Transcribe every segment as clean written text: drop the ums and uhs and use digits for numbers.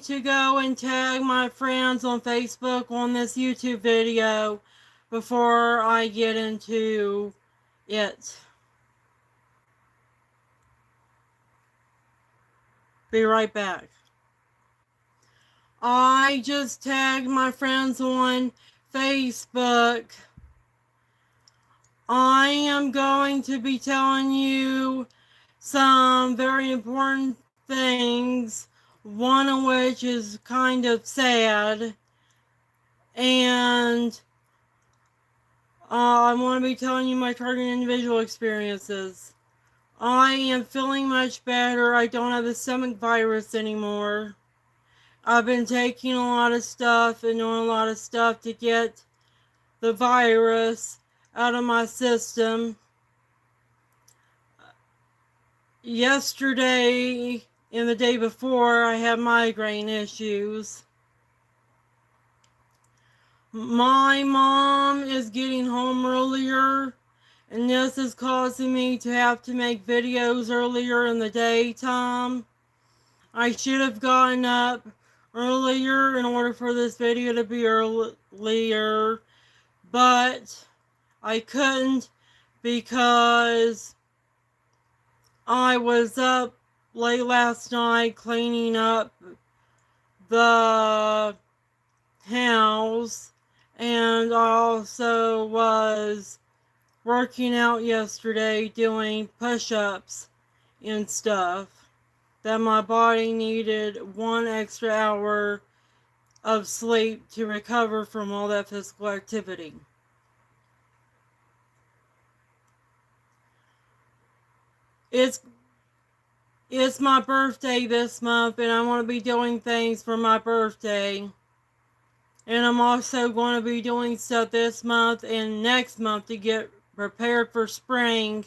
to go and tag my friends on Facebook on this YouTube video before I get into it. Be right back. I just tagged my friends on Facebook. I am going to be telling you some very important things, one of which is kind of sad, and I want to be telling you my target individual experiences. I am feeling much better. I don't have the stomach virus anymore. I've been taking a lot of stuff and doing a lot of stuff to get the virus out of my system. Yesterday and the day before, I had migraine issues. My mom is getting home earlier, and this is causing me to have to make videos earlier in the daytime. I should have gotten up earlier in order for this video to be earlier, but I couldn't because I was up late last night cleaning up the house, and I also was working out yesterday doing push-ups and stuff that my body needed 1 extra hour of sleep to recover from all that physical activity. It's my birthday this month, and I want to be doing things for my birthday. And I'm also going to be doing stuff this month and next month to get prepared for spring,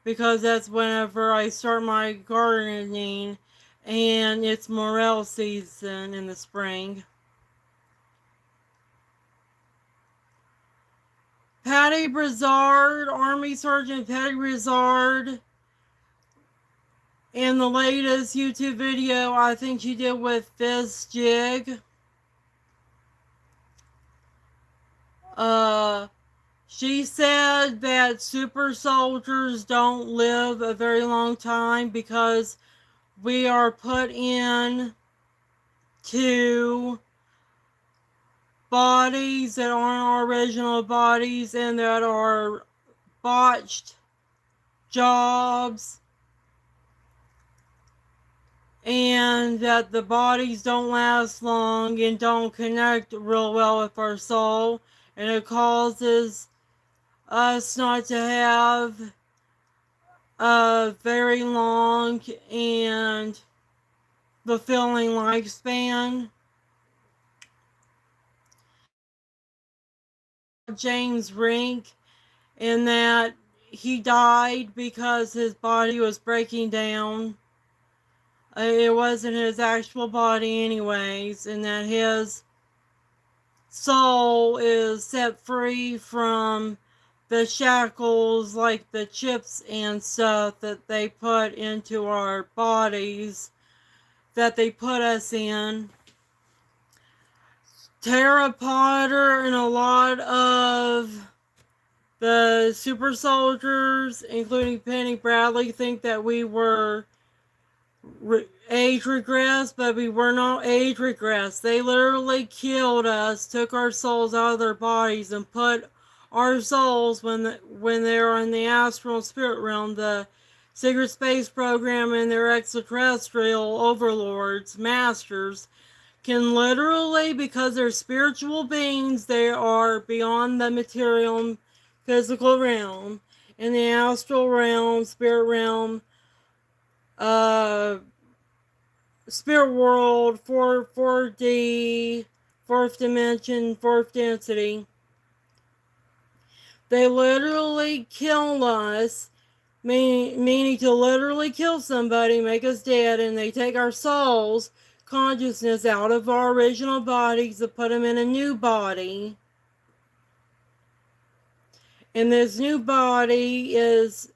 because that's whenever I start my gardening, and it's morel season in the spring. Patty Brizard, Army Sergeant Patty Brizard, in the latest YouTube video I think she did with Fizz Jig, she said that super soldiers don't live a very long time because we are put in to bodies that aren't our original bodies and that are botched jobs, and that the bodies don't last long and don't connect real well with our soul, and it causes us not to have a very long and fulfilling lifespan. James Rink, in that he died because his body was breaking down. It wasn't his actual body anyways, and that his soul is set free from the shackles, like the chips and stuff that they put into our bodies, that they put us in. Tara Potter and a lot of the super soldiers, including Penny Bradley, think that we were age regressed, but we were not age regressed. They literally killed us, took our souls out of their bodies, and put our souls, when they are in the astral spirit realm, the secret space program, and their extraterrestrial overlords, masters, can literally, because they're spiritual beings, they are beyond the material physical realm, in the astral realm, spirit realm, spirit world, 4D, fourth dimension, fourth density. They literally kill us, meaning to literally kill somebody, make us dead, and they take our souls, consciousness, out of our original bodies to put them in a new body. And this new body is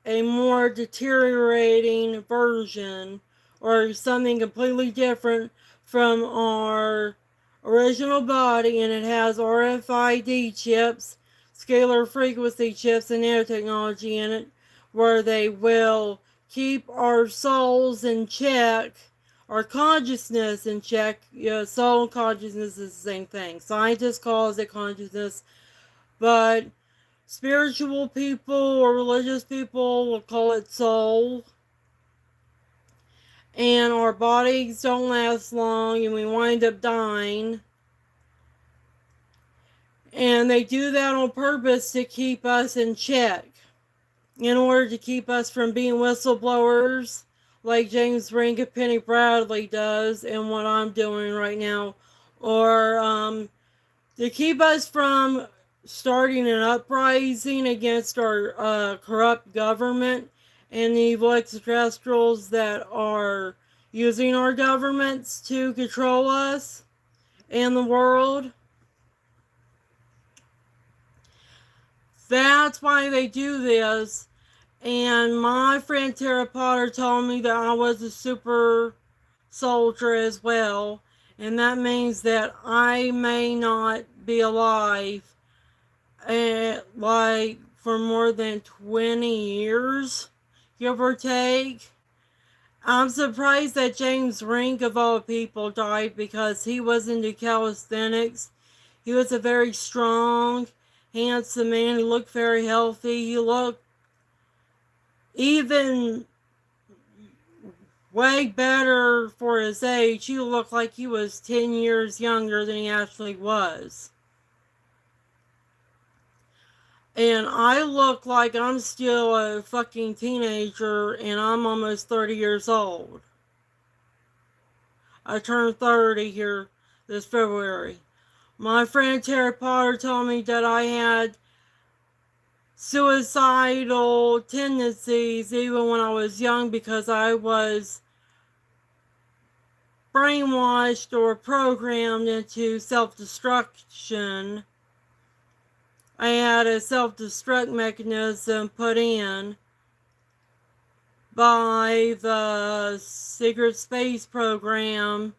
a more deteriorating version or something completely different from our original body, and it has RFID chips, scalar frequency chips, and nanotechnology in it, where they will keep our souls in check, our consciousness in check. Soul and consciousness is the same thing. Scientists call it consciousness, but spiritual people or religious people will call it soul. And our bodies don't last long, and we wind up dying. And they do that on purpose to keep us in check, in order to keep us from being whistleblowers like James Rink and Penny Bradley does, and what I'm doing right now, or to keep us from starting an uprising against our corrupt government and the evil extraterrestrials that are using our governments to control us and the world. That's why they do this. And my friend Tara Potter told me that I was a super soldier as well. And that means that I may not be alive like for more than 20 years, give or take. I'm surprised that James Rink, of all people, died, because he was into calisthenics. He was a very strong, handsome man. He looked very healthy. He looked even way better for his age. He looked like he was 10 years younger than he actually was. And I look like I'm still a fucking teenager, and I'm almost 30 years old. I turned 30 here this February. My friend Terry Potter told me that I had suicidal tendencies even when I was young, because I was brainwashed or programmed into self-destruction. I had a self-destruct mechanism put in by the Secret Space Program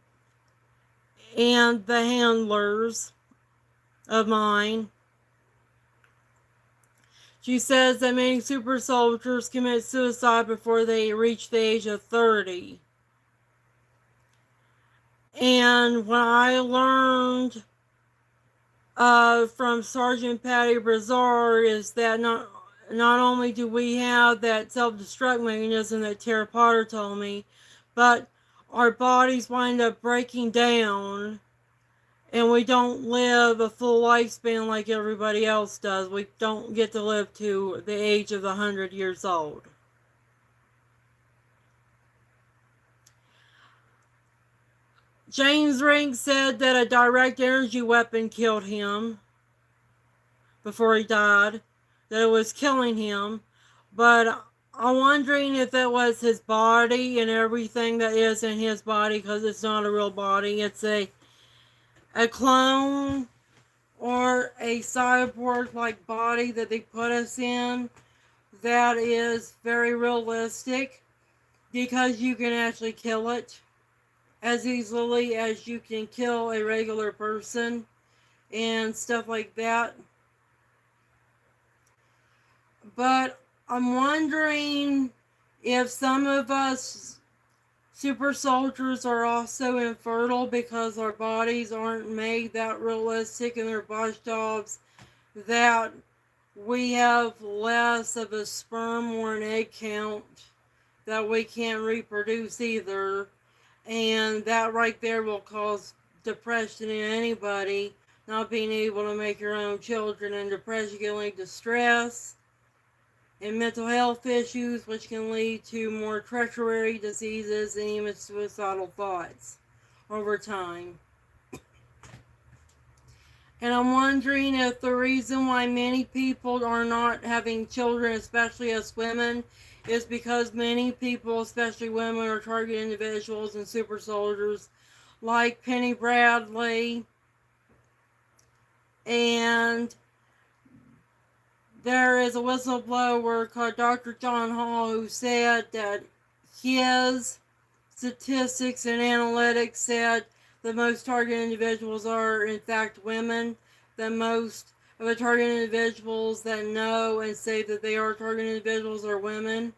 and the handlers of mine. She says that many super soldiers commit suicide before they reach the age of 30. And when I learned from Sergeant Patty Brazard is that not only do we have that self-destruct mechanism that Tara Potter told me, but our bodies wind up breaking down, and we don't live a full lifespan like everybody else does. We don't get to live to the age of 100 years old. James Rink said that a direct energy weapon killed him before he died, that it was killing him, but I'm wondering if that was his body and everything that is in his body, because it's not a real body. It's a clone or a cyborg-like body that they put us in that is very realistic, because you can actually kill it as easily as you can kill a regular person and stuff like that. But I'm wondering if some of us super soldiers are also infertile because our bodies aren't made that realistic in their body jobs, that we have less of a sperm or an egg count, that we can't reproduce either. And that right there will cause depression in anybody, not being able to make your own children. And depression can lead to stress and mental health issues, which can lead to more treachery, diseases, and even suicidal thoughts over time. And I'm wondering if the reason why many people are not having children, especially as women, is because many people, especially women, are target individuals and super soldiers like Penny Bradley. And there is a whistleblower called Dr. John Hall who said that his statistics and analytics said the most targeted individuals are in fact women. The most of the targeted individuals that know and say that they are targeted individuals are women.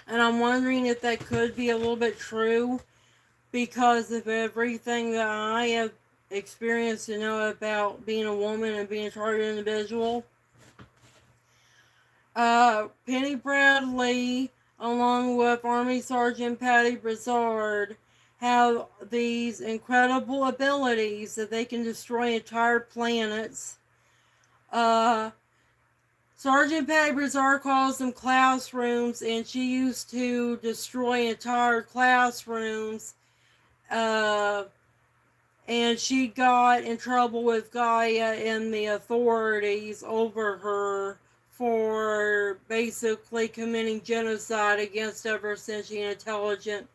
And I'm wondering if that could be a little bit true because of everything that I have experienced and know about being a woman and being a targeted individual. Penny Bradley, along with Army Sergeant Patty Brizard, have these incredible abilities that they can destroy entire planets. Sergeant Patty Brizard calls them classrooms, and she used to destroy entire classrooms. And she got in trouble with Gaia and the authorities over her for basically committing genocide against ever sentient intelligent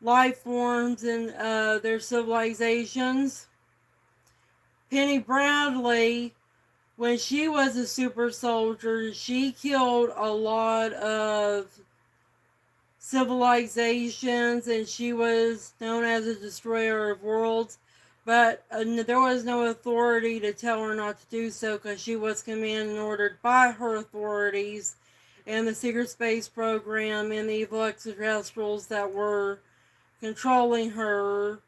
life forms in their civilizations. Penny Bradley, when she was a super soldier, she killed a lot of civilizations and she was known as a destroyer of worlds, but there was no authority to tell her not to do so because she was commanded and ordered by her authorities and the secret space program and the evil extraterrestrials that were controlling her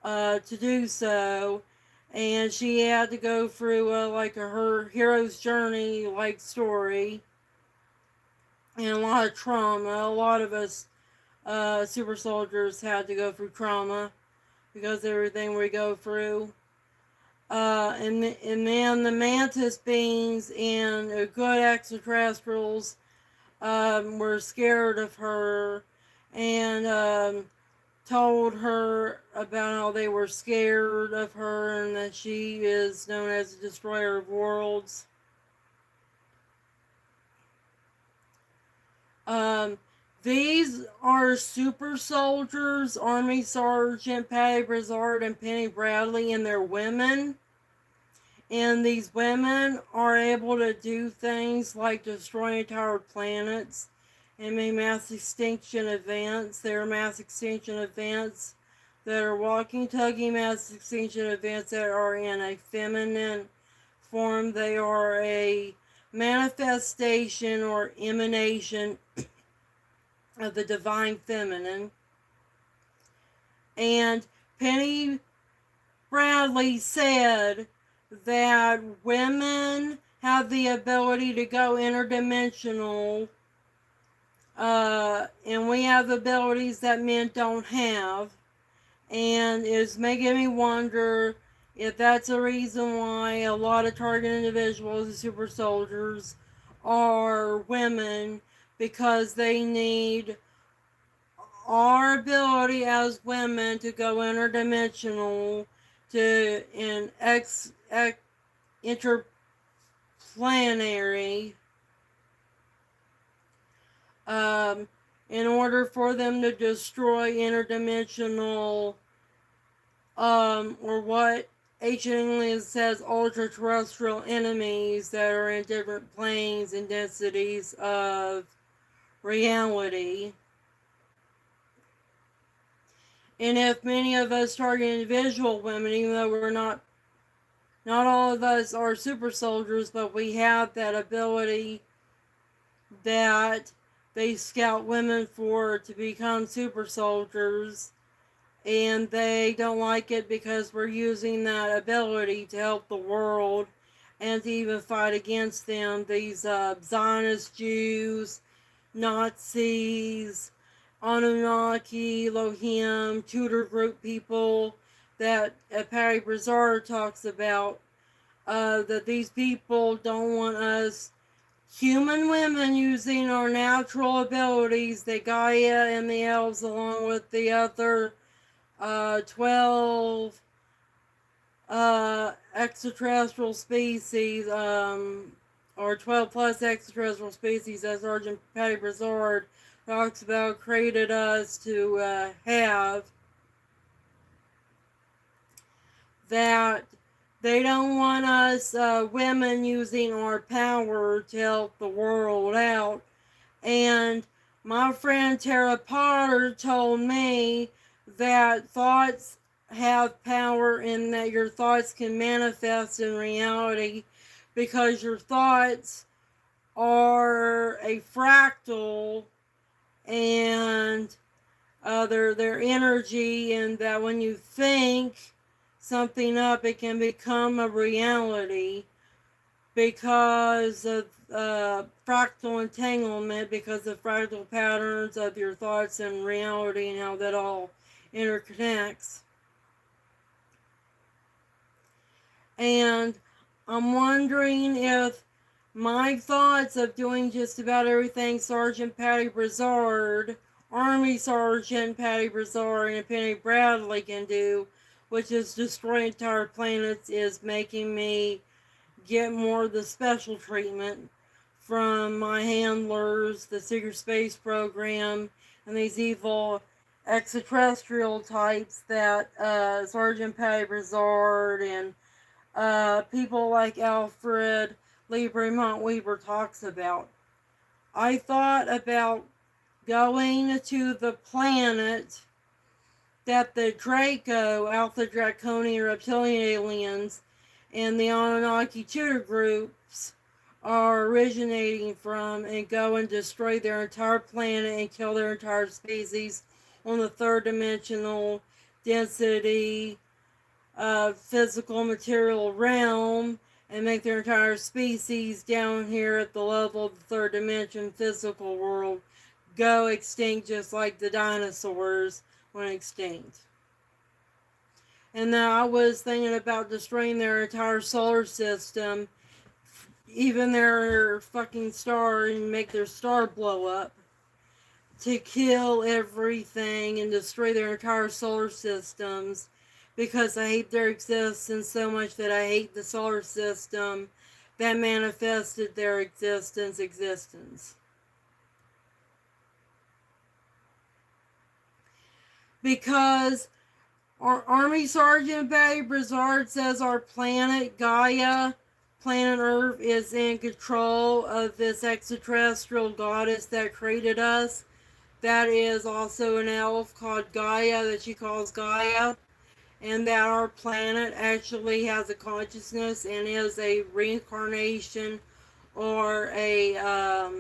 to do so. And she had to go through her hero's journey story and a lot of trauma. A lot of us super soldiers had to go through trauma because of everything we go through. And then the mantis beings and good extraterrestrials were scared of her and told her about how they were scared of her and that she is known as the destroyer of worlds. These are super soldiers, Army Sergeant Patty Brizard and Penny Bradley, and they're women. And these women are able to do things like destroy entire planets and make mass extinction events. There are mass extinction events that are walking, tugging mass extinction events that are in a feminine form. They are a manifestation or emanation of the divine feminine. And Penny Bradley said that women have the ability to go interdimensional, and we have abilities that men don't have. And it's making me wonder if that's a reason why a lot of target individuals and super soldiers are women, because they need our ability as women to go interdimensional to an interplanetary in order for them to destroy interdimensional or what Ancient English says ultra-terrestrial enemies that are in different planes and densities of reality. And if many of us target individual women, even though we're not all of us are super soldiers, but we have that ability that they scout women for to become super soldiers, and they don't like it because we're using that ability to help the world and to even fight against them. These Zionist Jews, Nazis, Anunnaki, Elohim, Tudor group people that Patty Brizard talks about, that these people don't want us human women using our natural abilities that Gaia and the elves, along with the other 12 extraterrestrial species, or 12 plus extraterrestrial species, as Sergeant Patty Brizard talks about, created us to have, that they don't want us women using our power to help the world out. And my friend Tara Potter told me that thoughts have power and that your thoughts can manifest in reality because your thoughts are a fractal and their energy, and that when you think something up, it can become a reality because of fractal entanglement, because of fractal patterns of your thoughts and reality and how that all interconnects. And I'm wondering if my thoughts of doing just about everything Sergeant Patty Brizard, Army Sergeant Patty Brizard, and Penny Bradley can do, which is destroy entire planets, is making me get more of the special treatment from my handlers, the Secret Space Program, and these evil extraterrestrial types that Sergeant Patty Brizard and people like Alfred Lieberman Weaver talks about. I thought about going to the planet that the Draco, Alpha Draconian reptilian aliens, and the Anunnaki tutor groups are originating from, and go and destroy their entire planet and kill their entire species on the third dimensional density physical material realm, and make their entire species down here at the level of the third dimension physical world go extinct, just like the dinosaurs went extinct. And then I was thinking about destroying their entire solar system, even their fucking star, and make their star blow up to kill everything and destroy their entire solar systems, because I hate their existence so much that I hate the solar system that manifested their existence. Because Army Sergeant Patty Brizard says our planet, Gaia, planet Earth, is in control of this extraterrestrial goddess that created us. That is also an elf called Gaia that she calls Gaia. And that our planet actually has a consciousness and is a reincarnation or a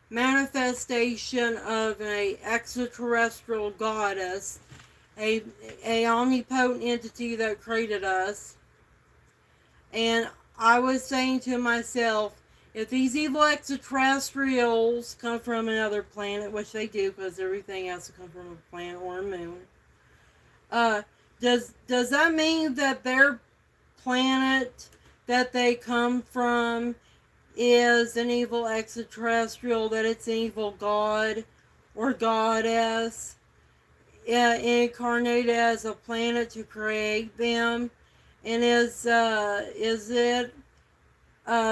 manifestation of an extraterrestrial goddess, a omnipotent entity that created us. And I was saying to myself, if these evil extraterrestrials come from another planet, which they do because everything has to come from a planet or a moon, does that mean that their planet that they come from is an evil extraterrestrial, that it's an evil god or goddess incarnated as a planet to create them? And is it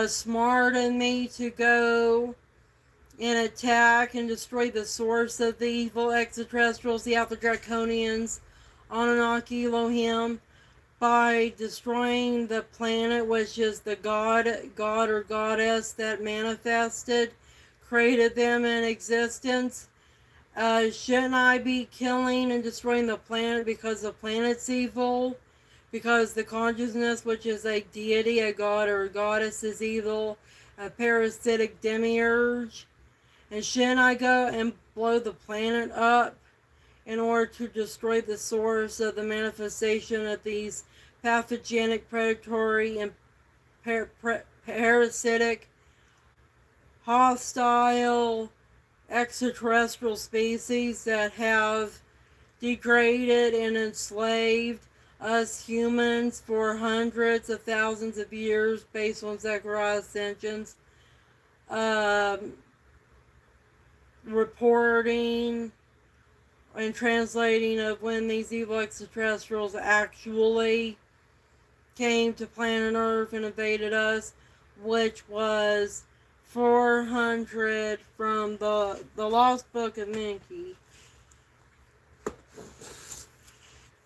smart in me to go and attack and destroy the source of the evil extraterrestrials, the Alpha Draconians, Anunnaki, Elohim, by destroying the planet, which is the god or goddess that manifested, created them in existence? Shouldn't I be killing and destroying the planet because the planet's evil? Because the consciousness, which is a deity, a god or a goddess, is evil, a parasitic demiurge? And shouldn't I go and blow the planet up in order to destroy the source of the manifestation of these pathogenic, predatory, and parasitic, hostile extraterrestrial species that have degraded and enslaved us humans for hundreds of thousands of years based on Zechariah Ascension's reporting and translating of when these evil extraterrestrials actually came to planet Earth and invaded us, which was 400 from the Lost Book of Menki.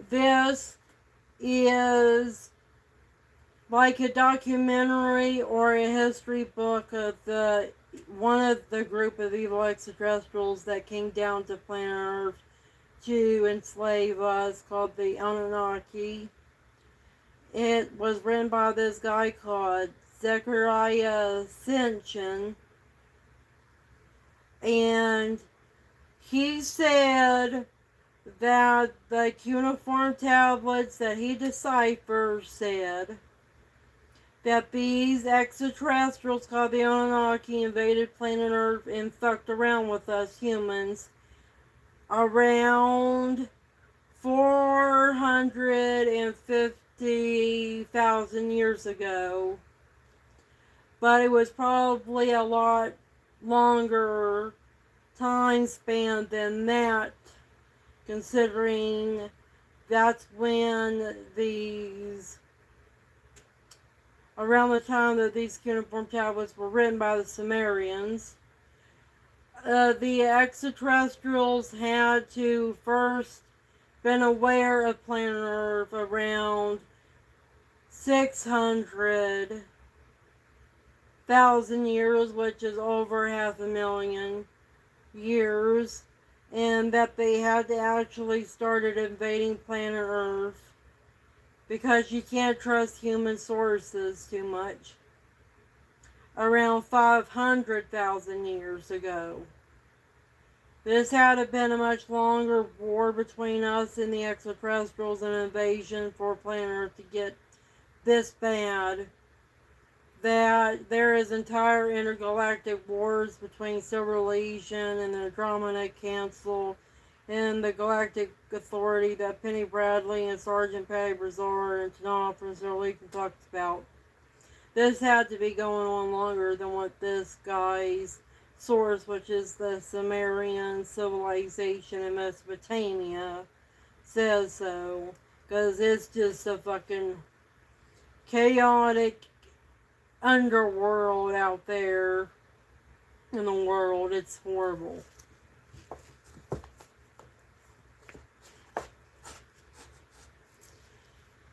This is like a documentary or a history book of one of the group of evil extraterrestrials that came down to planet Earth to enslave us called the Anunnaki. It was written by this guy called Zechariah Sitchin, and he said that the cuneiform tablets that he deciphered said that these extraterrestrials called the Anunnaki invaded planet Earth and fucked around with us humans around 450,000 years ago. But it was probably a lot longer time span than that, considering that's when around the time that these cuneiform tablets were written by the Sumerians. The extraterrestrials had to first been aware of planet Earth around 600,000 years, which is over 500,000 years, and that they had to actually started invading planet Earth because you can't trust human sources too much. Around 500,000 years ago. This had been a much longer war between us and the extraterrestrials, and invasion for planet Earth to get this bad. That there is entire intergalactic wars between Silver Legion and the Andromeda Council and the Galactic Authority that Penny Bradley and Sergeant Patty Brazar and Tanana from Silver Legion talked about. This had to be going on longer than what this guy's source, which is the Sumerian civilization in Mesopotamia, says so. Because it's just a fucking chaotic underworld out there in the world. It's horrible.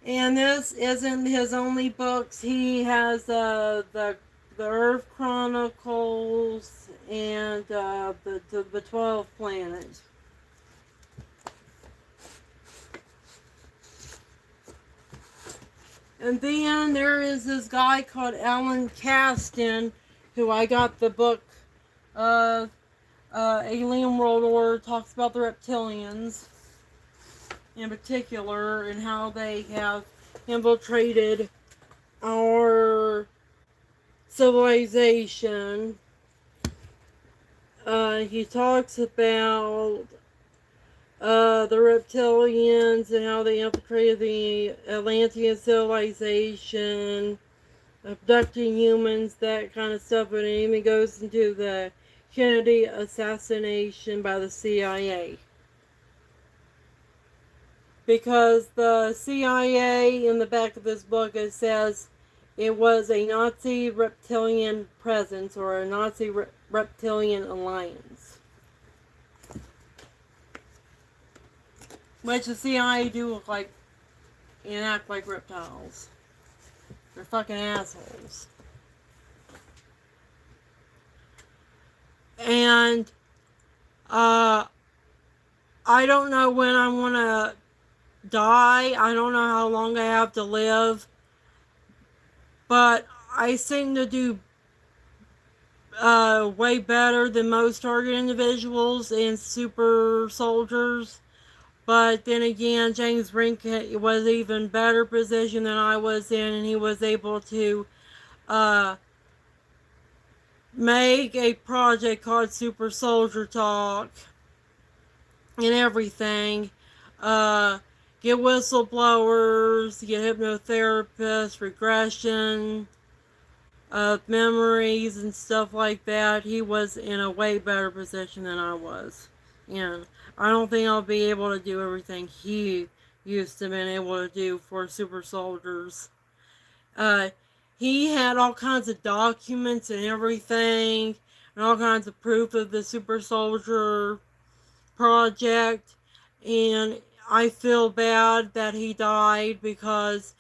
And this isn't his only books. He has the Earth Chronicles and the 12 Planets. And then there is this guy called Alan Kasten, who I got the book of Alien World Order, talks about the reptilians in particular and how they have infiltrated our civilization. He talks about the reptilians and how they infiltrated the Atlantean civilization, abducting humans, that kind of stuff. And it even goes into the Kennedy assassination by the CIA. Because the CIA, in the back of this book, it says it was a Nazi reptilian presence or a Nazi reptilian alliance. Which the CIA do look like and act like reptiles. They're fucking assholes. And I don't know when I want to die. I don't know how long I have to live. But I seem to do way better than most target individuals and super soldiers. But then again, James Rink was even better position than I was in, and he was able to make a project called Super Soldier Talk and everything. Get whistleblowers, get hypnotherapists, regression of memories and stuff like that. He was in a way better position than I was. And I don't think I'll be able to do everything he used to been able to do for super soldiers. He had all kinds of documents and everything, and all kinds of proof of the super soldier project, and I feel bad that he died because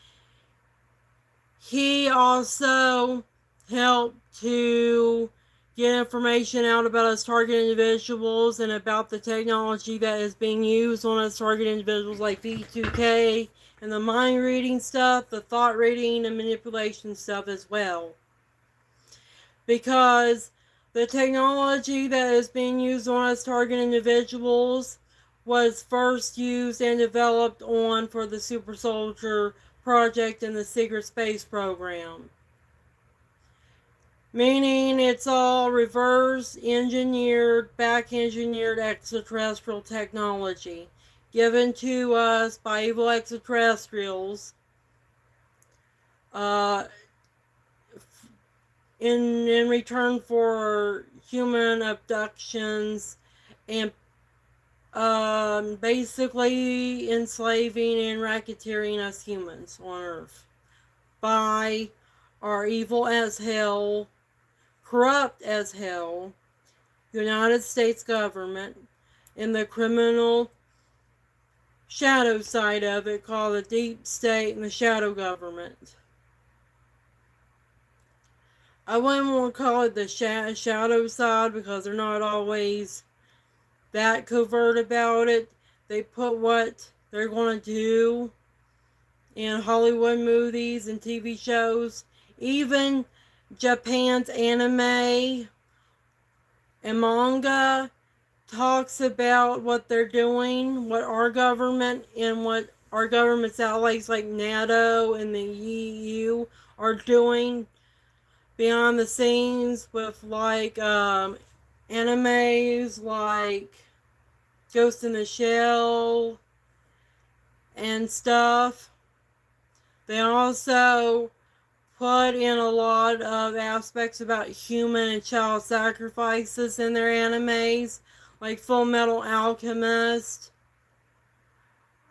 he also helped to get information out about us target individuals and about the technology that is being used on us target individuals, like V2K and the mind reading stuff, the thought reading and manipulation stuff as well. Because the technology that is being used on us target individuals was first used and developed on for the Super Soldier Project and the Secret Space Program. Meaning it's all reverse engineered, back engineered extraterrestrial technology given to us by evil extraterrestrials in return for human abductions and basically enslaving and racketeering us humans on Earth by our evil as hell, corrupt as hell United States government and the criminal shadow side of it called the deep state and the shadow government. I wouldn't want to call it the shadow side because they're not always that covert about it. They put what they're going to do in Hollywood movies and TV shows. Even Japan's anime and manga talks about what they're doing, what our government and what our government's allies like NATO and the EU are doing behind the scenes with like animes like Ghost in the Shell and stuff. They also put in a lot of aspects about human and child sacrifices in their animes, like Full Metal Alchemist,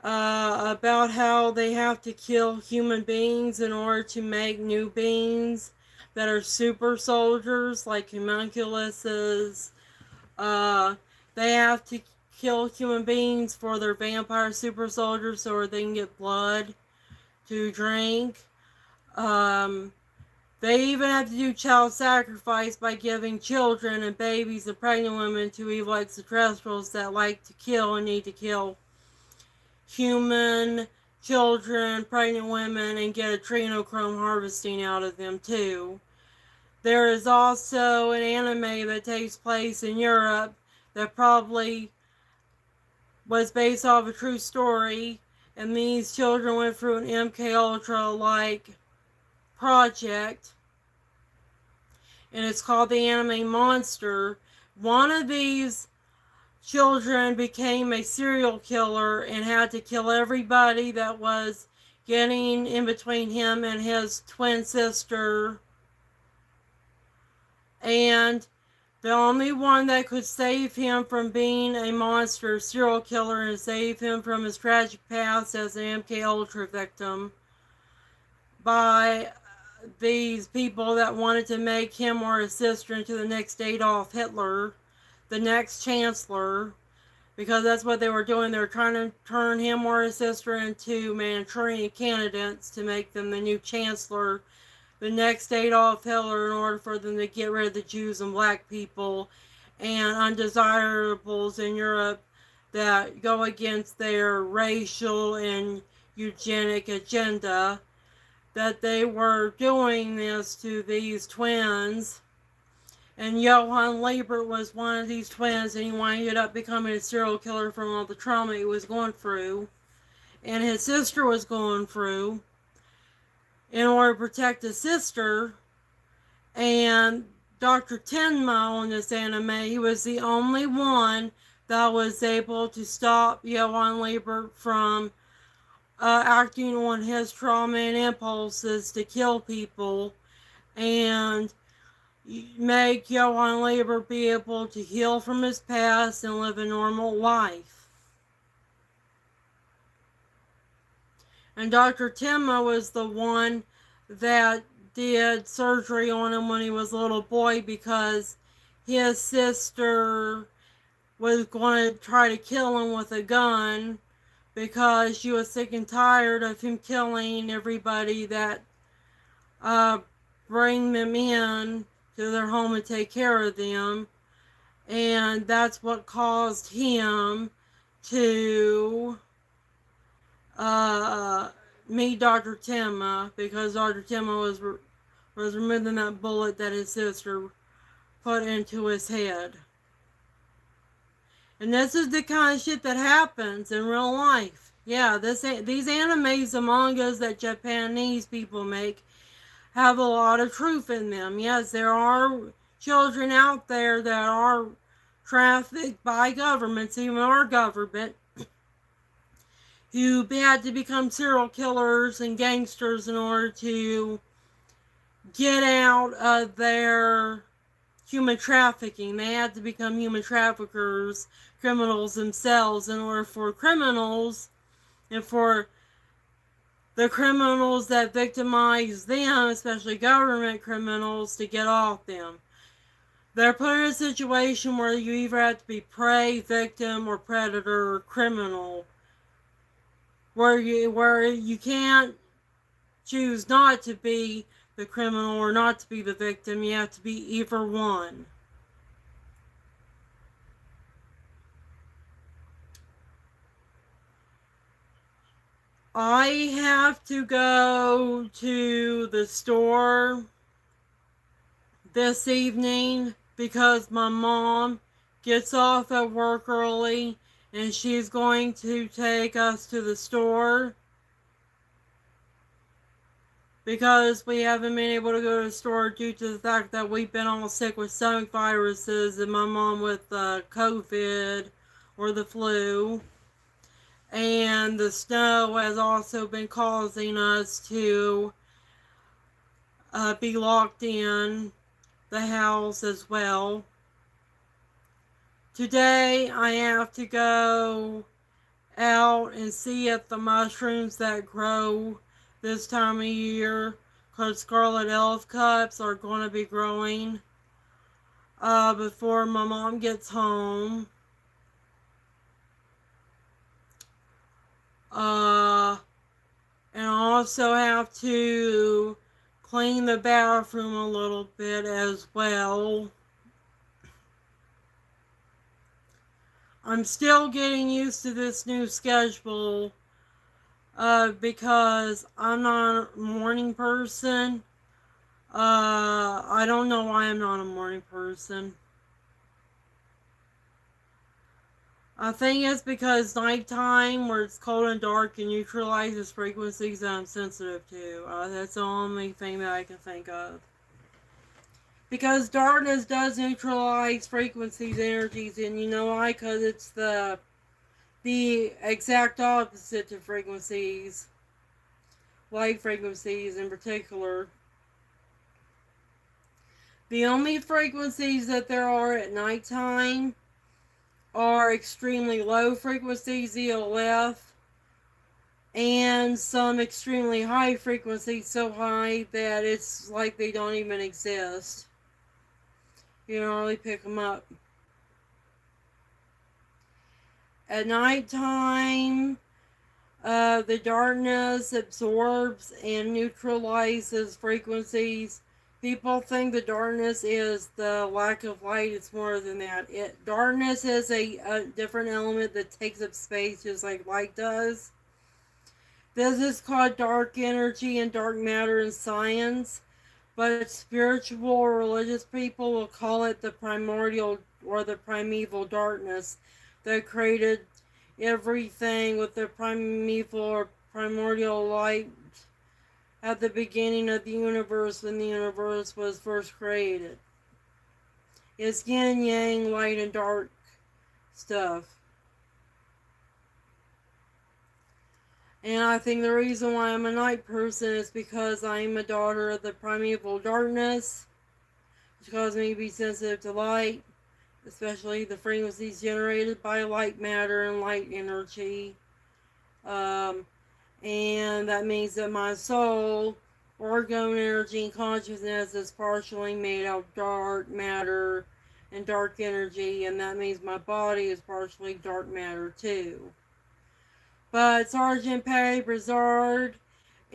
about how they have to kill human beings in order to make new beings that are super soldiers, like homunculuses. They have to kill human beings for their vampire super soldiers so they can get blood to drink. They even have to do child sacrifice by giving children and babies and pregnant women to evil extraterrestrials that like to kill and need to kill human children, pregnant women, and get adrenochrome harvesting out of them too. There is also an anime that takes place in Europe that probably was based off a true story, and these children went through an MK Ultra like project, and it's called the Anime Monster. One of these children became a serial killer and had to kill everybody that was getting in between him and his twin sister. And the only one that could save him from being a monster serial killer and save him from his tragic past as an MK Ultra victim by these people that wanted to make him or his sister into the next Adolf Hitler, the next chancellor, because that's what they were doing. They were trying to turn him or his sister into Manchurian candidates to make them the new chancellor, the next Adolf Hitler, in order for them to get rid of the Jews and black people and undesirables in Europe that go against their racial and eugenic agenda. That they were doing this to these twins. And Johann Liebert was one of these twins, and he ended up becoming a serial killer from all the trauma he was going through. And his sister was going through in order to protect his sister. And Dr. Tenma on this anime, he was the only one that was able to stop Johann Liebert from acting on his trauma and impulses to kill people and make Johann Liebert be able to heal from his past and live a normal life. And Dr. Tenma was the one that did surgery on him when he was a little boy because his sister was going to try to kill him with a gun because she was sick and tired of him killing everybody that bring them in to their home and take care of them. And that's what caused him to meet Dr. Timma, because Dr. Timma was removing that bullet that his sister put into his head. And this is the kind of shit that happens in real life. Yeah, these animes and mangas that Japanese people make have a lot of truth in them. Yes, there are children out there that are trafficked by governments, even our government, who had to become serial killers and gangsters in order to get out of their human trafficking. They had to become human traffickers, criminals themselves, in order for criminals and for the criminals that victimize them, especially government criminals, to get off them. They're put in a situation where you either have to be prey, victim, or predator, or criminal, where you can't choose not to be the criminal or not to be the victim. You have to be either one. I have to go to the store this evening because my mom gets off at work early and she's going to take us to the store because we haven't been able to go to the store due to the fact that we've been all sick with stomach viruses and my mom with COVID or the flu. And the snow has also been causing us to be locked in the house as well. Today I have to go out and see if the mushrooms that grow this time of year, called scarlet elf cups, are going to be growing before my mom gets home. And I also have to clean the bathroom a little bit as well. I'm still getting used to this new schedule because I'm not a morning person. I don't know why I'm not a morning person. I think it's because nighttime, where it's cold and dark, and neutralizes frequencies that I'm sensitive to. That's the only thing that I can think of. Because darkness does neutralize frequencies, energies, and you know why? Because it's the exact opposite to frequencies, light frequencies in particular. The only frequencies that there are at nighttime are extremely low frequencies, ELF, and some extremely high frequencies, so high that it's like they don't even exist. You don't really pick them up. At nighttime, the darkness absorbs and neutralizes frequencies. People think the darkness is the lack of light. It's more than that. Darkness is a different element that takes up space just like light does. This is called dark energy and dark matter in science, but spiritual or religious people will call it the primordial or the primeval darkness that created everything with the primeval or primordial light at the beginning of the universe when the universe was first created. It's yin yang, light and dark stuff. And I think the reason why I'm a night person is because I am a daughter of the primeval darkness, which causes me to be sensitive to light, especially the frequencies generated by light matter and light energy. And that means that my soul, orgone energy, and consciousness is partially made of dark matter and dark energy, and that means my body is partially dark matter too. But Sergeant Patty Brizard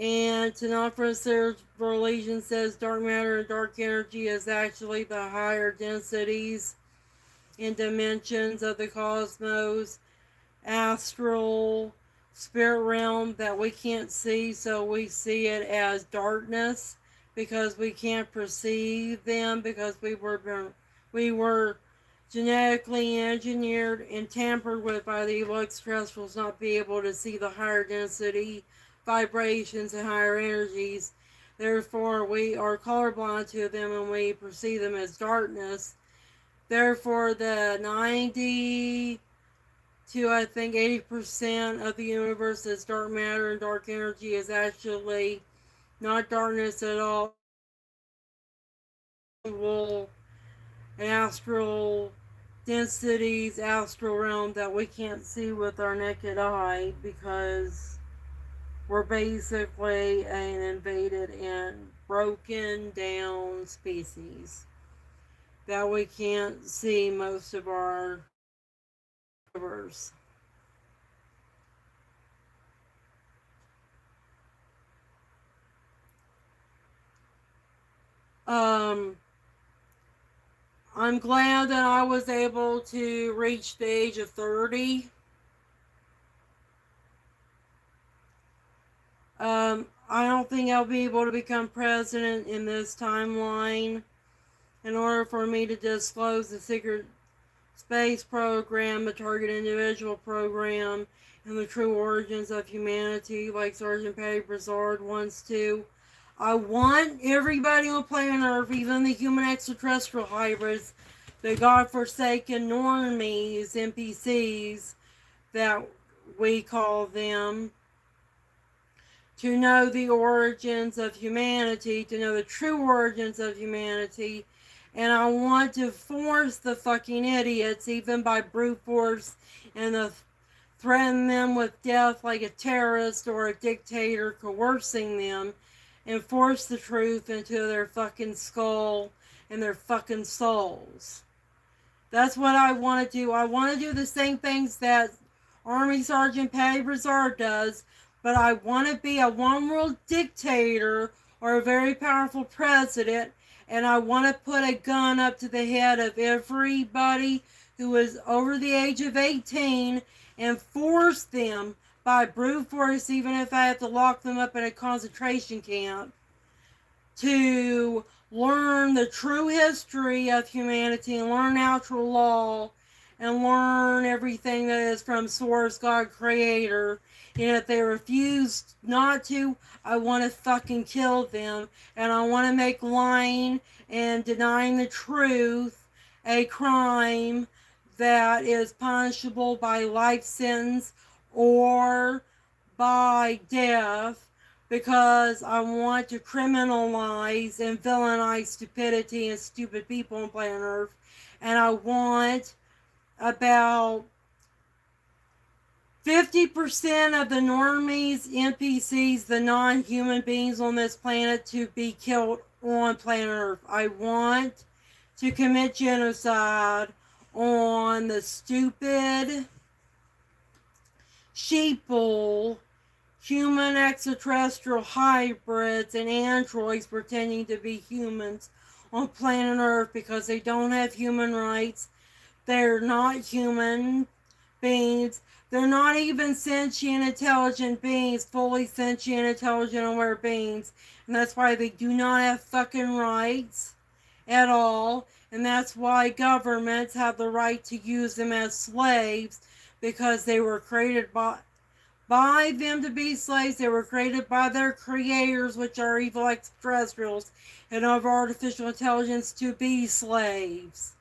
And Tanafra Legion says dark matter and dark energy is actually the higher densities and dimensions of the cosmos, astral, spirit realm that we can't see, so we see it as darkness because we can't perceive them because we were genetically engineered and tampered with by the evil extraterrestrials, not be able to see the higher density vibrations and higher energies. Therefore, we are colorblind to them and we perceive them as darkness. Therefore, the 90 to I think 80% of the universe is dark matter and dark energy is actually not darkness at all. An astral densities, astral realm that we can't see with our naked eye because we're basically an invaded and broken down species that we can't see most of our universe. Um, I'm glad that I was able to reach the age of 30. I don't think I'll be able to become president in this timeline. In order for me to disclose the secret space program, the target individual program, and the true origins of humanity, like Sergeant Patty Brizard wants to, I want everybody on planet Earth, even the human extraterrestrial hybrids, the godforsaken normies, NPCs, that we call them, to know the origins of humanity, to know the true origins of humanity. And I want to force the fucking idiots, even by brute force, and threaten them with death like a terrorist or a dictator, coercing them, and force the truth into their fucking skull and their fucking souls. That's what I want to do. I want to do the same things that Army Sergeant Patty Brizard does, but I want to be a one world dictator or a very powerful president, and I want to put a gun up to the head of everybody who is over the age of 18 and force them by brute force, even if I have to lock them up in a concentration camp, to learn the true history of humanity and learn natural law and learn everything that is from source, God, creator. And if they refuse not to, I want to fucking kill them. And I want to make lying and denying the truth a crime that is punishable by life sentence or by death, because I want to criminalize and villainize stupidity and stupid people on planet Earth. And I want about 50% of the normies, NPCs, the non-human beings on this planet to be killed on planet Earth. I want to commit genocide on the stupid sheeple human extraterrestrial hybrids and androids pretending to be humans on planet Earth because they don't have human rights. They're not human beings. They're not even sentient, intelligent beings, fully sentient, intelligent, aware beings. And that's why they do not have fucking rights at all. And that's why governments have the right to use them as slaves, because they were created by them to be slaves. They were created by their creators, which are evil extraterrestrials, and of artificial intelligence to be slaves.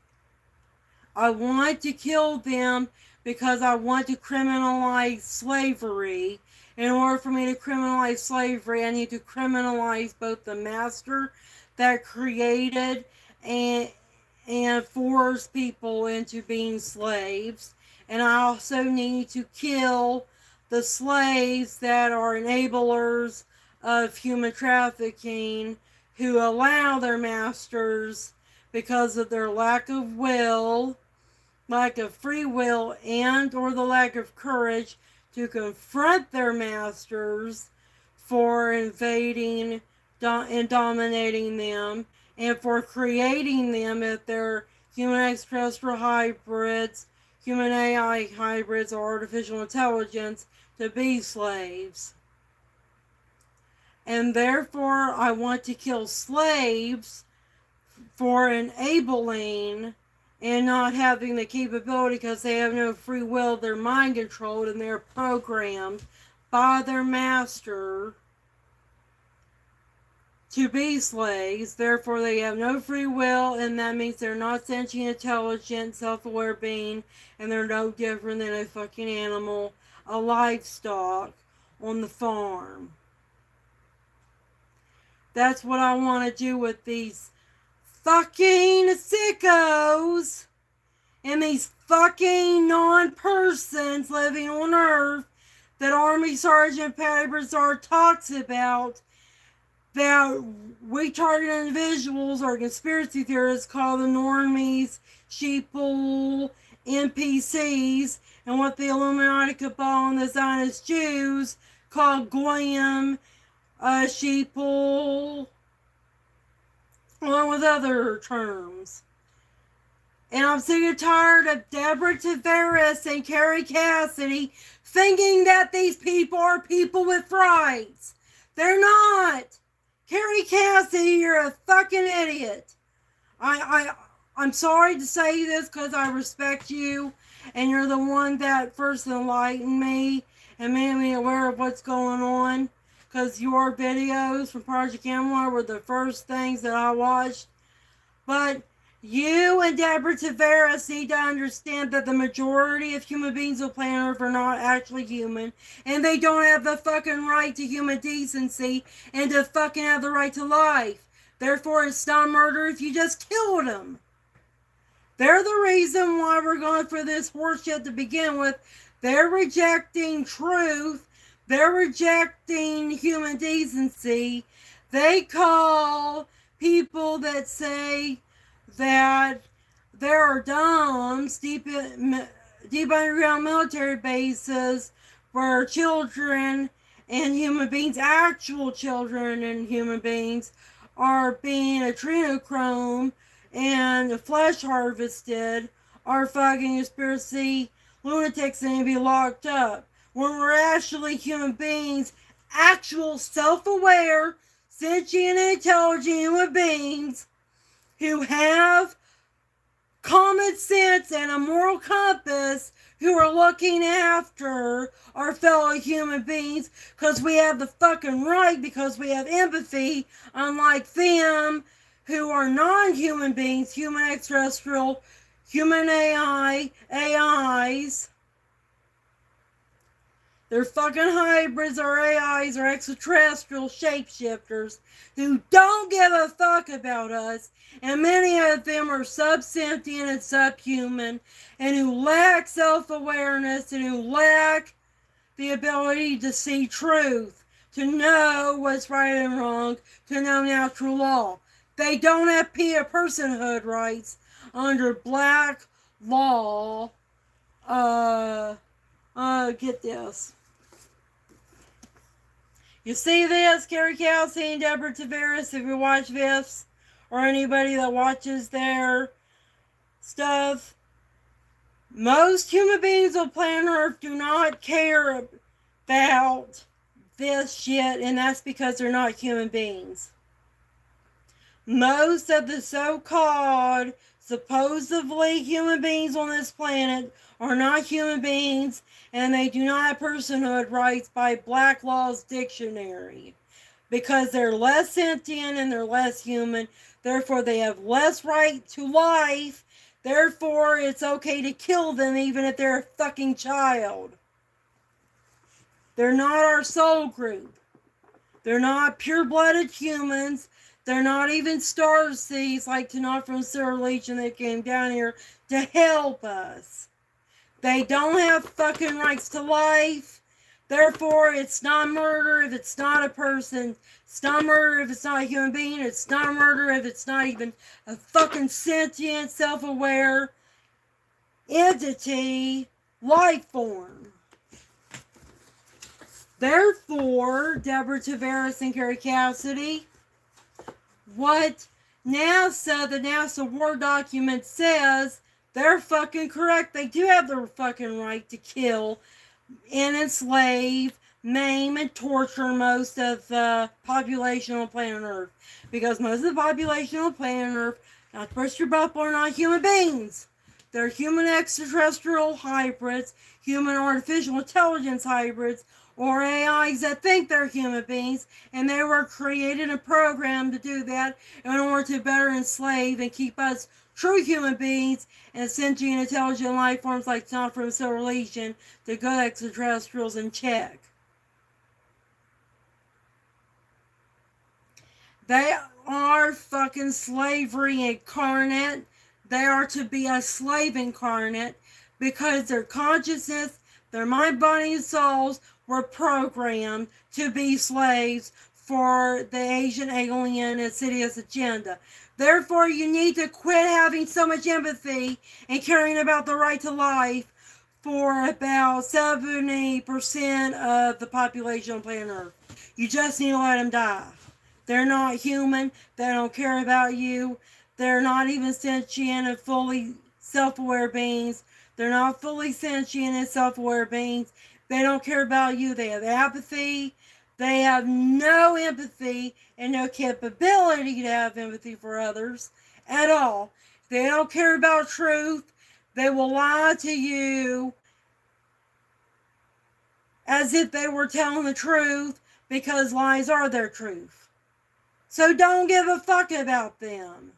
I want to kill them because I want to criminalize slavery. In order for me to criminalize slavery, I need to criminalize both the master that created and forced people into being slaves. And I also need to kill the slaves that are enablers of human trafficking, who allow their masters, because of their lack of will, lack of free will, and or the lack of courage to confront their masters, for invading and dominating them, and for creating them if they're human extraterrestrial hybrids, human AI hybrids, or artificial intelligence, to be slaves. And therefore, I want to kill slaves for enabling and not having the capability, because they have no free will, they're mind controlled and they're programmed by their master to be slaves. Therefore, they have no free will, and that means they're not sentient, intelligent, self-aware being, and they're no different than a fucking animal, a livestock on the farm. That's what I want to do with these fucking sickos and these fucking non-persons living on Earth that Army Sergeant Patty Broussard talks about, that we target individuals or conspiracy theorists call the normies, sheeple, NPCs, and what the Illuminati cabal and the Zionist Jews call goyim, sheeple, along with other terms. And I'm sick and tired of Deborah Tavares and Carrie Cassidy thinking that these people are people with rights. They're not. Carrie Cassidy, you're a fucking idiot. I'm sorry to say this because I respect you, and you're the one that first enlightened me and made me aware of what's going on, because your videos from Project Camelot were the first things that I watched. But you and Deborah Tavares need to understand that the majority of human beings on planet Earth are not actually human, and they don't have the fucking right to human decency and to fucking have the right to life. Therefore, it's not murder if you just killed them. They're the reason why we're going for this horseshit to begin with. They're rejecting truth. They're rejecting human decency. They call people that say that there are domes deep underground military bases where children and human beings, actual children and human beings, are being adrenochrome and flesh harvested, are fucking conspiracy lunatics and be locked up. When we're actually human beings, actual self-aware, sentient, intelligent human beings who have common sense and a moral compass, who are looking after our fellow human beings because we have the fucking right, because we have empathy, unlike them who are non-human beings, human extraterrestrial, human AIs. They're fucking hybrids or AIs or extraterrestrial shapeshifters who don't give a fuck about us, and many of them are subsentient and subhuman, and who lack self-awareness and who lack the ability to see truth, to know what's right and wrong, to know natural law. They don't have personhood rights under black law. Get this. You see this, Carrie Cassidy and Deborah Tavares, if you watch this, or anybody that watches their stuff. Most human beings on planet Earth do not care about this shit, and that's because they're not human beings. Most of the so-called, supposedly human beings on this planet are not human beings, and they do not have personhood rights by Black Law's dictionary, because they're less sentient and they're less human. Therefore, they have less right to life. Therefore, it's okay to kill them even if they're a fucking child. They're not our soul group. They're not pure-blooded humans. They're not even starseeds like Tanakh from Sierra Legion that came down here to help us. They don't have fucking rights to life. Therefore, it's not murder if it's not a person. It's not murder if it's not a human being. It's not murder if it's not even a fucking sentient, self-aware entity, life form. Therefore, Deborah Tavares and Kerry Cassidy, what the NASA War document says, they're fucking correct. They do have the fucking right to kill and enslave, maim, and torture most of the population on planet Earth. Because most of the population on planet Earth, not to burst your bubble, are not human beings. They're human extraterrestrial hybrids, human artificial intelligence hybrids, or AIs that think they're human beings, and they were created and programmed to do that in order to better enslave and keep us true human beings and sentient intelligent life forms like not from Silver Legion to good extraterrestrials in check. They are fucking slavery incarnate. They are to be a slave incarnate because their consciousness, their mind, body, and souls were programmed to be slaves for the Asian alien insidious agenda. Therefore, you need to quit having so much empathy and caring about the right to life for about 70% of the population on planet Earth. You just need to let them die. They're not human. They don't care about you. They're not even sentient and fully self-aware beings. They're not fully sentient and self-aware beings. They don't care about you. They have apathy. They have no empathy and no capability to have empathy for others at all. They don't care about truth. They will lie to you as if they were telling the truth because lies are their truth. So don't give a fuck about them.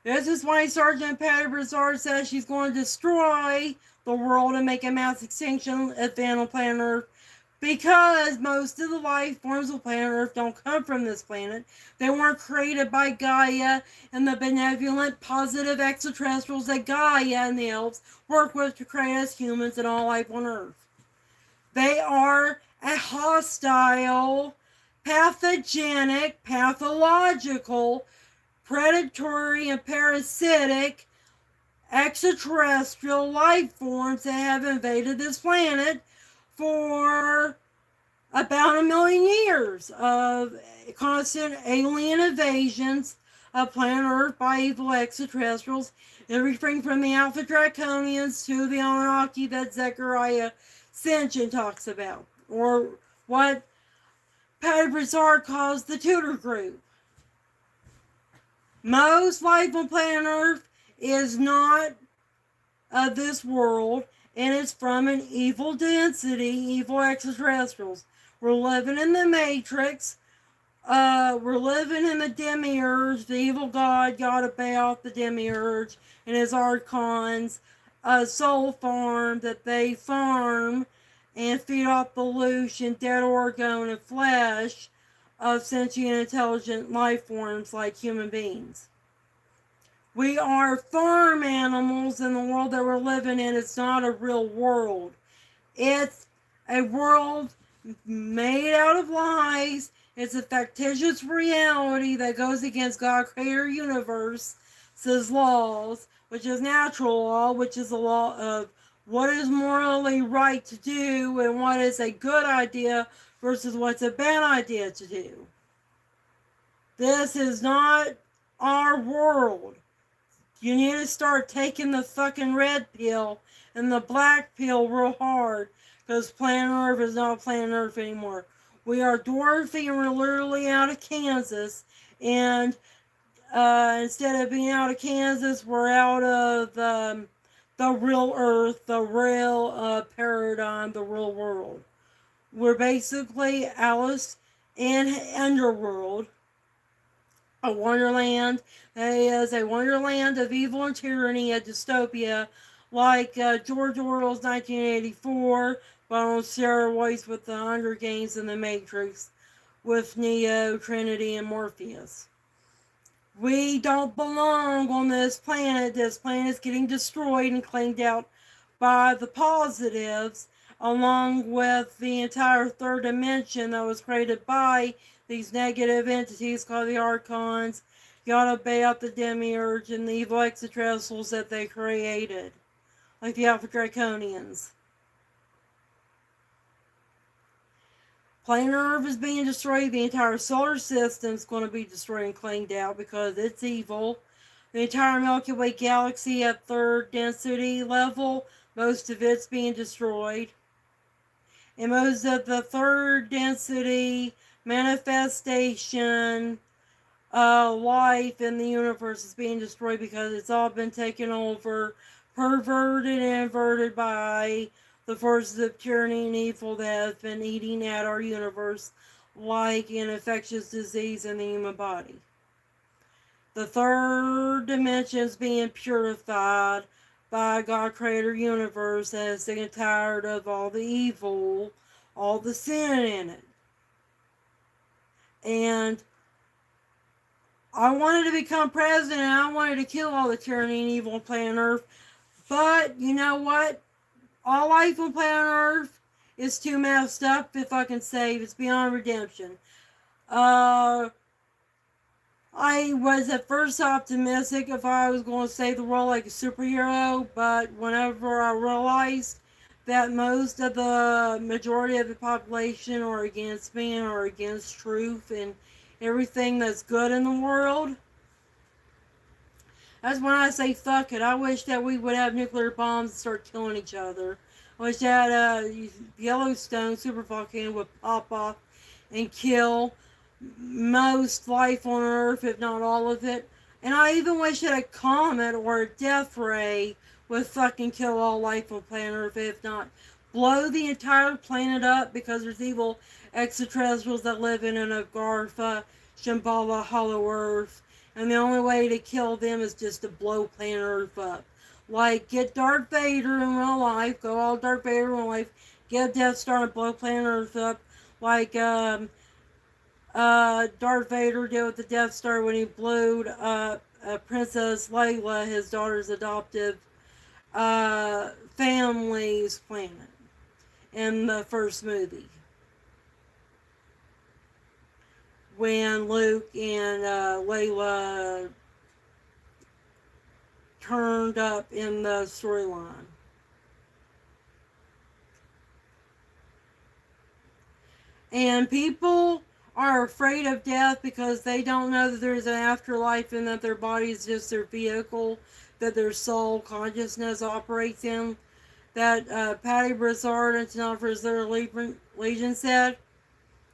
This is why Sergeant Patty Broussard says she's going to destroy the world and make a mass extinction event on planet Earth, because most of the life forms of planet Earth don't come from this planet. They weren't created by Gaia and the benevolent, positive extraterrestrials that Gaia and the elves work with to create us humans and all life on Earth. They are a hostile, pathogenic, pathological, predatory, and parasitic extraterrestrial life forms that have invaded this planet for about 1 million years of constant alien invasions of planet Earth by evil extraterrestrials, everything from the Alpha Draconians to the Anunnaki that Zechariah Sitchin talks about, or what Patty Broussard calls the Tudor Group. Most life on planet Earth is not of this world, and it's from an evil density, evil extraterrestrials. We're living in the Matrix. We're living in the Demiurge, the evil god of Baal, the Demiurge, and his archons, a soul farm that they farm and feed off pollution, dead orgone, and flesh of sentient intelligent life forms like human beings. We are farm animals in the world that we're living in. It's not a real world. It's a world made out of lies. It's a fictitious reality that goes against God, Creator Universe's laws, which is natural law, which is the law of what is morally right to do and what is a good idea versus what's a bad idea to do. This is not our world. You need to start taking the fucking red pill and the black pill real hard, because planet Earth is not planet Earth anymore. We are dwarfing and we're literally out of Kansas, and instead of being out of Kansas, we're out of the real Earth, the real paradigm, the real world. We're basically Alice in Underworld, a wonderland that is a wonderland of evil and tyranny, a dystopia like George Orwell's 1984, but on steroids with the Hunger Games and the Matrix with Neo, Trinity, and Morpheus. We don't belong on this planet. This planet is getting destroyed and cleaned out by the positives, along with the entire third dimension that was created by these negative entities called the Archons, Yada Baoth, the Demiurge, and the evil extraterrestrials that they created, like the Alpha Draconians. Planet Earth is being destroyed. The entire solar system is going to be destroyed and cleaned out because it's evil. The entire Milky Way galaxy at third density level, most of it's being destroyed. And most of the third density manifestation life in the universe is being destroyed because it's all been taken over, perverted and inverted by the forces of tyranny and evil that have been eating at our universe like an infectious disease in the human body. The third dimension is being purified by God Creator Universe that is sick and tired of all the evil, all the sin in it. And I wanted to become president. I wanted to kill all the tyranny and evil on planet Earth. But you know what? All life on planet Earth is too messed up if I can save. It's beyond redemption. I was at first optimistic if I was going to save the world like a superhero, but whenever I realized that most of the majority of the population are against me and are against truth and everything that's good in the world, that's when I say fuck it. I wish that we would have nuclear bombs and start killing each other. I wish that Yellowstone super volcano would pop off and kill most life on Earth, if not all of it. And I even wish that a comet or a death ray would fucking kill all life on planet Earth, if not blow the entire planet up because there's evil extraterrestrials that live in an Agartha, Shambhala, Hollow Earth. And the only way to kill them is just to blow planet Earth up. Like, get Darth Vader in real life, go all Darth Vader in real life, get a Death Star and blow planet Earth up. Like, Darth Vader did with the Death Star when he blew up Princess Leia, his daughter's adoptive family's planet in the first movie. When Luke and Layla turned up in the storyline. And people are afraid of death because they don't know that there's an afterlife and that their body is just their vehicle, that their soul consciousness operates in. That Patty Broussard and Tenoffer Zero Legion said.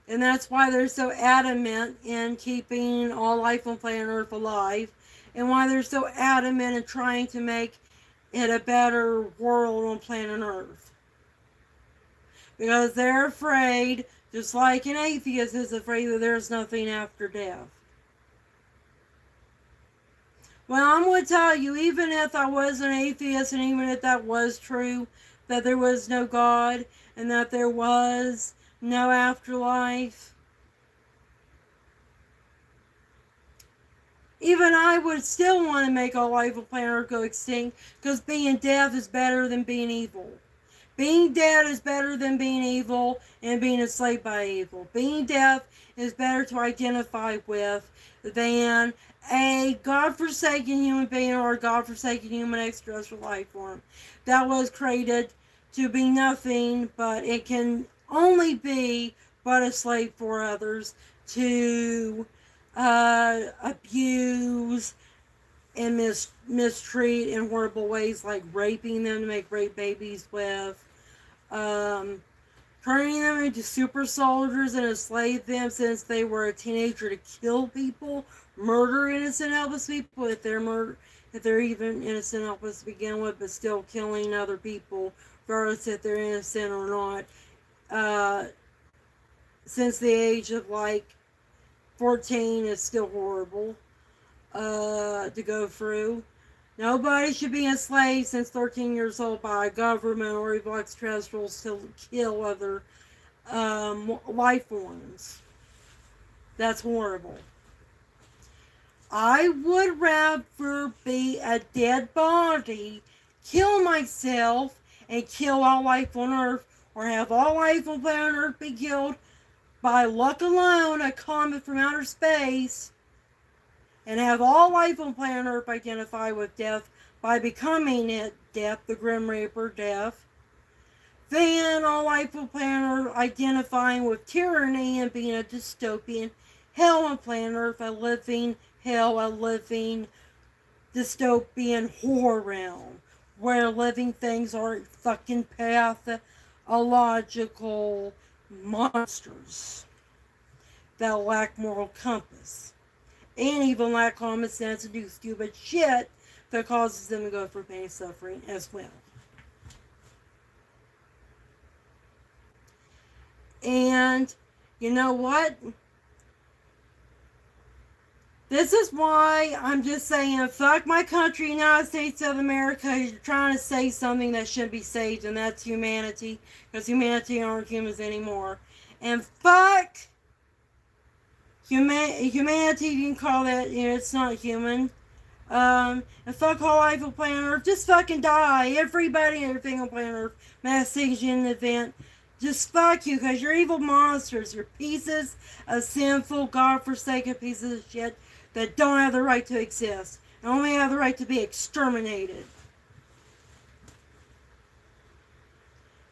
And that's why they're so adamant in keeping all life on planet Earth alive. And why they're so adamant in trying to make it a better world on planet Earth. Because they're afraid, just like an atheist is afraid that there's nothing after death. Well, I'm going to tell you, even if I was an atheist and even if that was true, that there was no God and that there was no afterlife, even I would still want to make all life on planet Earth go extinct because being deaf is better than being evil. Being dead is better than being evil and being enslaved by evil. Being deaf is better to identify with than a God-forsaken human being or a God-forsaken human extraterrestrial life form that was created to be nothing, but it can only be but a slave for others to abuse and mistreat in horrible ways, like raping them to make rape babies with, turning them into super soldiers and enslave them since they were a teenager to kill people, murder innocent helpless people if they're even innocent helpless to begin with, but still killing other people, regardless if they're innocent or not. Since the age of like 14 is still horrible to go through. Nobody should be enslaved since 13 years old by a government or evil extraterrestrials to kill other life forms. That's horrible. I would rather be a dead body, kill myself, and kill all life on Earth, or have all life on planet Earth be killed by luck alone, a comet from outer space, and have all life on planet Earth identify with death by becoming it, death, the Grim Reaper, death, Then all life will plan Earth identifying with tyranny and being a dystopian hell on planet Earth, a living hell, a living dystopian horror realm where living things are fucking pathological monsters that lack moral compass and even lack common sense and do stupid shit that causes them to go through pain and suffering as well. And you know what? This is why I'm just saying, fuck my country, United States of America. You're trying to say something that shouldn't be saved, and that's humanity. Because humanity aren't humans anymore. And fuck humanity, you can call that, you know, it's not human. And fuck all life on planet Earth. Just fucking die. Everybody and everything on planet Earth. Mass extinction event. Just fuck you, because you're evil monsters. You're pieces of sinful, godforsaken pieces of shit that don't have the right to exist and only have the right to be exterminated.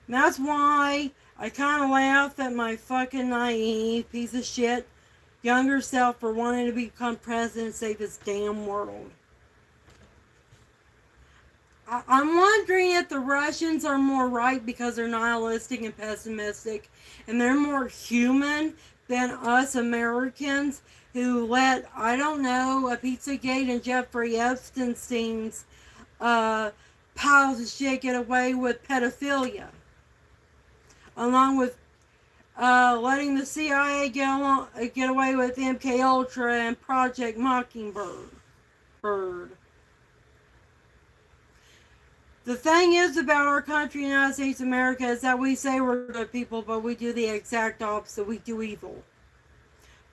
And that's why I kind of laugh at my fucking naive piece of shit younger self for wanting to become president and save this damn world. I'm wondering if the Russians are more right because they're nihilistic and pessimistic and they're more human than us Americans who let, I don't know, a Pizzagate and Jeffrey Epstein's piles of shit get away with pedophilia. Along with letting the CIA get away with MK Ultra and Project Mockingbird. The thing is about our country, United States of America, is that we say we're good people, but we do the exact opposite. We do evil.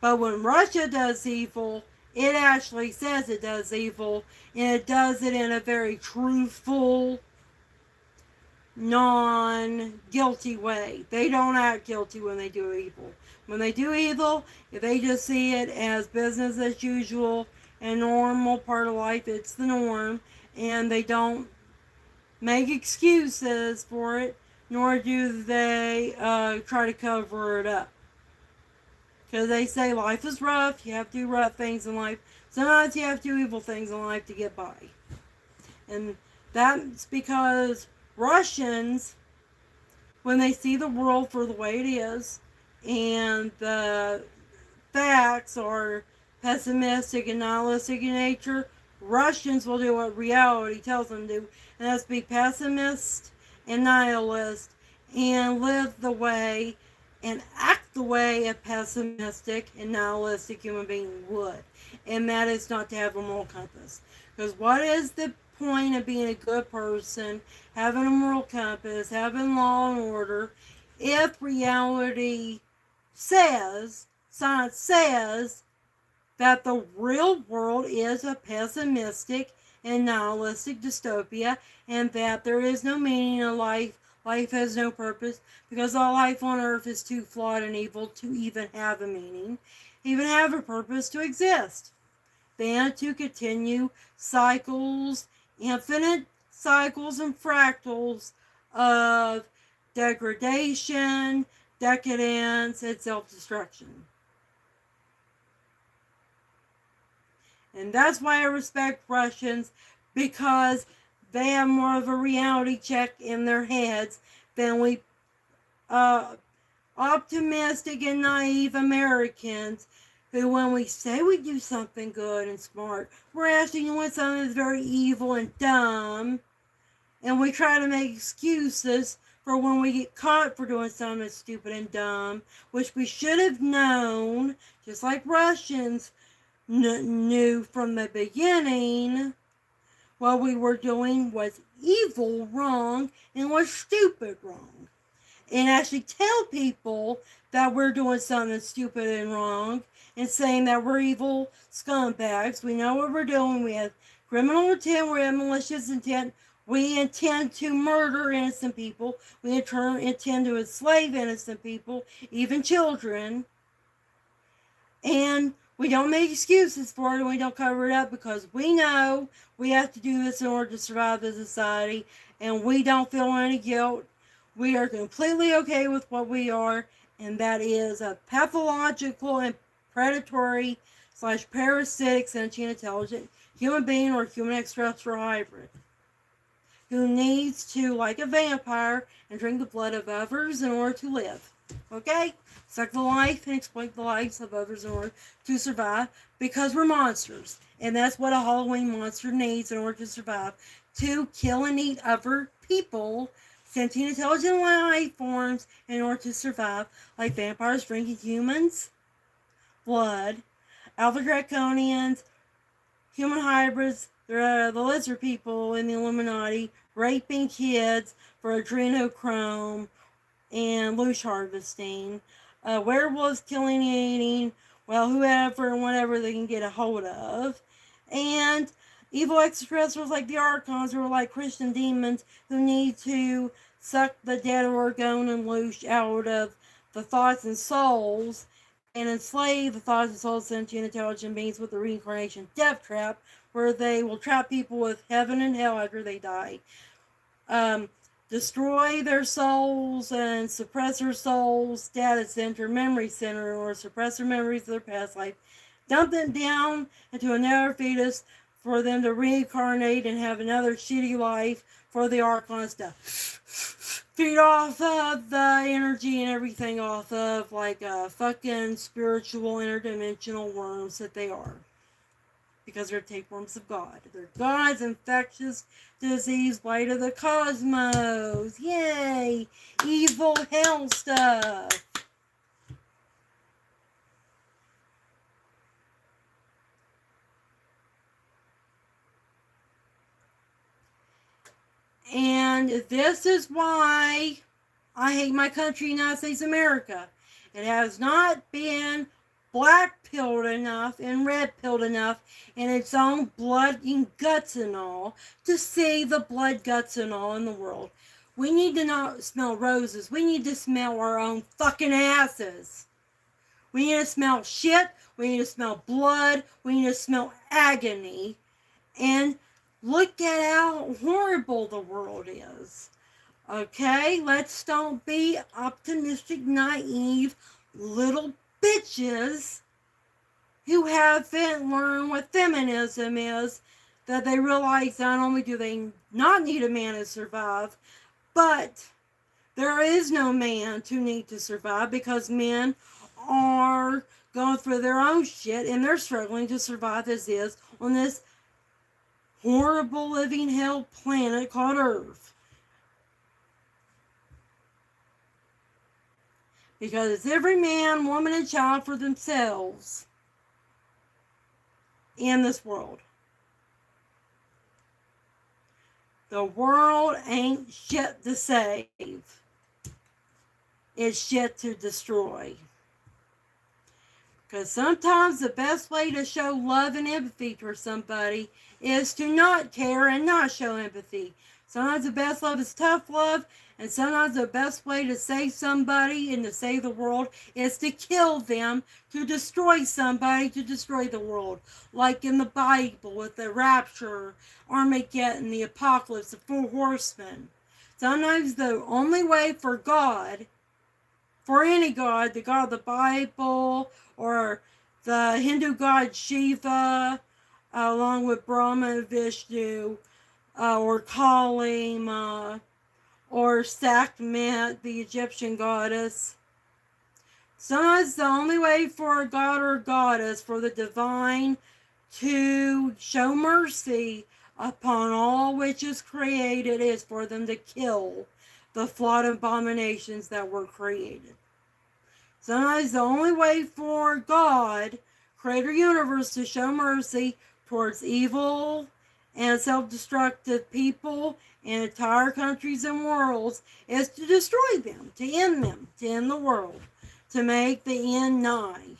But when Russia does evil, it actually says it does evil, and it does it in a very truthful, non-guilty way. They don't act guilty when they do evil. When they do evil, if they just see it as business as usual, a normal part of life, it's the norm, and they don't make excuses for it, nor do they try to cover it up. Because they say life is rough, you have to do rough things in life. Sometimes you have to do evil things in life to get by. And that's because Russians, when they see the world for the way it is, and the facts are pessimistic and nihilistic in nature, Russians will do what reality tells them to do, and that's be pessimist and nihilist and live the way and act the way a pessimistic and nihilistic human being would. And that is not to have a moral compass. Because what is the point of being a good person, having a moral compass, having law and order, if reality says, science says, that the real world is a pessimistic and nihilistic dystopia, and that there is no meaning in life, life has no purpose, because all life on earth is too flawed and evil to even have a meaning, even have a purpose to exist. Than to continue cycles, infinite cycles and fractals of degradation, decadence, and self-destruction. And that's why I respect Russians, because they have more of a reality check in their heads than we optimistic and naive Americans who, when we say we do something good and smart, we're actually doing something that's very evil and dumb, and we try to make excuses for when we get caught for doing something that's stupid and dumb, which we should have known, just like Russians knew from the beginning what we were doing was evil, wrong, and was stupid, wrong. And actually tell people that we're doing something stupid and wrong and saying that we're evil scumbags. We know what we're doing. We have criminal intent. We have malicious intent. We intend to murder innocent people. We intend to enslave innocent people, even children. And we don't make excuses for it, and we don't cover it up, because we know we have to do this in order to survive as a society, and we don't feel any guilt. We are completely okay with what we are, and that is a pathological and predatory / parasitic sentient intelligent human being or human extraterrestrial hybrid who needs to, like a vampire, and drink the blood of others in order to live. Okay? Suck the life and exploit the lives of others in order to survive, because we're monsters. And that's what a Halloween monster needs in order to survive. To kill and eat other people, sentient intelligent life forms, in order to survive, like vampires drinking humans' blood, alpha draconians, human hybrids, the lizard people in the Illuminati, raping kids for adrenochrome and loosh harvesting, werewolves killing and eating, well, whoever and whatever they can get a hold of, and evil extraterrestrials like the Archons, who are like Christian demons who need to suck the dead orgone and loosh out of the thoughts and souls and enslave the thoughts and souls of sentient intelligent beings with the reincarnation death trap, where they will trap people with heaven and hell after they die. Destroy their souls and suppress their souls, data center, memory center, or suppress their memories of their past life. Dump them down into another fetus for them to reincarnate and have another shitty life for the Archons to feed off of the energy and everything off of, like fucking spiritual interdimensional worms that they are. Because they're tapeworms of God. They're God's infectious disease, light of the cosmos. Yay! Evil hell stuff. And this is why I hate my country, United States of America. It has not been black-pilled enough and red-pilled enough in its own blood and guts and all to see the blood, guts and all in the world. We need to not smell roses. We need to smell our own fucking asses. We need to smell shit. We need to smell blood. We need to smell agony. And look at how horrible the world is. Okay? Let's don't be optimistic, naive little bitches who haven't learned what feminism is, that they realize not only do they not need a man to survive, but there is no man to need to survive, because men are going through their own shit and they're struggling to survive as is on this horrible living hell planet called Earth. Because it's every man, woman, and child for themselves in this world. The world ain't shit to save. It's shit to destroy. Because sometimes the best way to show love and empathy for somebody is to not care and not show empathy. Sometimes the best love is tough love, and sometimes the best way to save somebody and to save the world is to kill them, to destroy somebody, to destroy the world. Like in the Bible with the rapture, Armageddon, the apocalypse, the four horsemen. Sometimes the only way for God, for any God, the God of the Bible, or the Hindu god Shiva, along with Brahma and Vishnu, or Kali Ma, or Sekhmet, the Egyptian goddess. Sometimes the only way for a god or goddess, for the divine, to show mercy upon all which is created, is for them to kill the flawed abominations that were created. Sometimes the only way for God, creator universe, to show mercy towards evil and self-destructive people and entire countries and worlds is to destroy them, to end the world, to make the end nigh.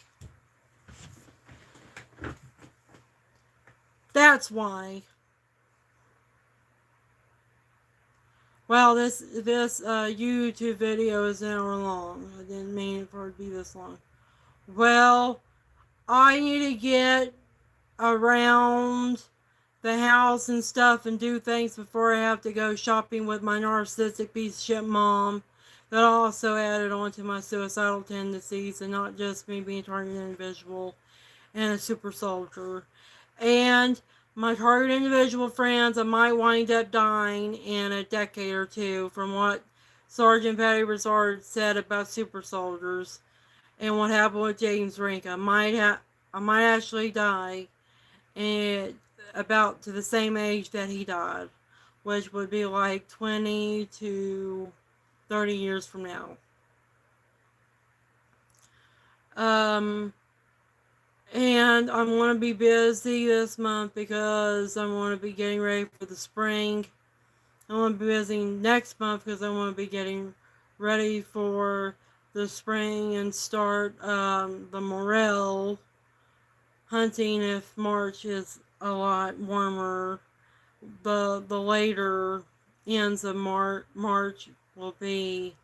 That's why. Well, this YouTube video is an hour long. I didn't mean it for it to be this long. Well, I need to get around the house and stuff and do things before I have to go shopping with my narcissistic piece of shit mom. That also added on to my suicidal tendencies and not just me being a targeted individual and a super soldier. And my target individual friends, I might wind up dying in a decade or two from what Sergeant Patty Broussard said about super soldiers and what happened with James Rink. I might actually die and about to the same age that he died, which would be like 20 to 30 years from now. Um, and I'm going to be busy this month because I'm going to be getting ready for the spring. I'm going to be busy next month because I want to be getting ready for the spring and start the morel hunting if March is a lot warmer. The later ends of March will be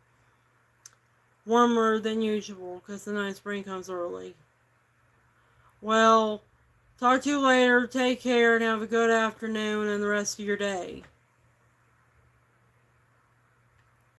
warmer than usual because the night spring comes early. Well, talk to you later. Take care and have a good afternoon and the rest of your day.